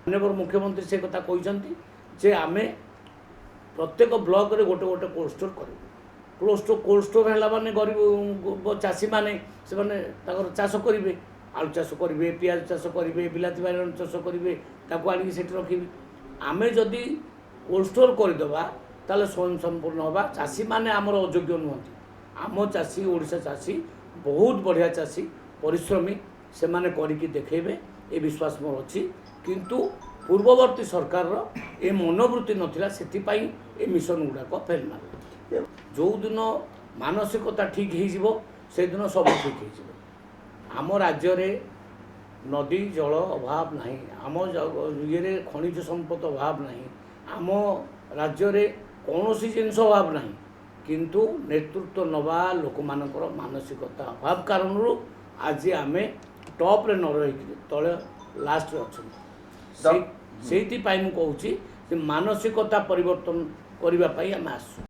माननीय मुख्यमंत्री से कथा कहते जे आम प्रत्येक ब्लॉक रे गोटे गोटे कोल्ड स्टोर कर कोल्ड स्टोर है माने गरीब चाषी मैंने से चाष करेंगे आलू चाष करेंगे पियाज चाष करेंगे बिलाती बाइगण चाष करेंगे आनी से रखी आम जदि कोल्ड स्टोर करदेवा ताले स्वयं संपूर्ण होगा चाषी मैंने आमर अयोग्य नुहति आम चाषी ओडिशा चाषी बहुत बढ़िया चाषी परिश्रमी से माने करिकी देखेबे ए विश्वास मोर अच्छी किंतु पूर्ववर्ती सरकार ए मनोवृत्ति नथिला सेतिपाई ए मिशन गुड़ाक फेल मारे जो दिन मानसिकता ठीक हो से दिन सब ठीक हो आम राज्य रे नदी जल अभाव नहीं आम ये खनिज संपद अभाव नहीं आम राज्य रे कौन सी जिनस अभाव नहीं किंतु नेतृत्व नवा लोक मानकर मानसिकता अभाव कारण आज आम टॉप रे न रही तले लास्ट अच्छा से मानसिकता परिवर्तन करने आम आसु।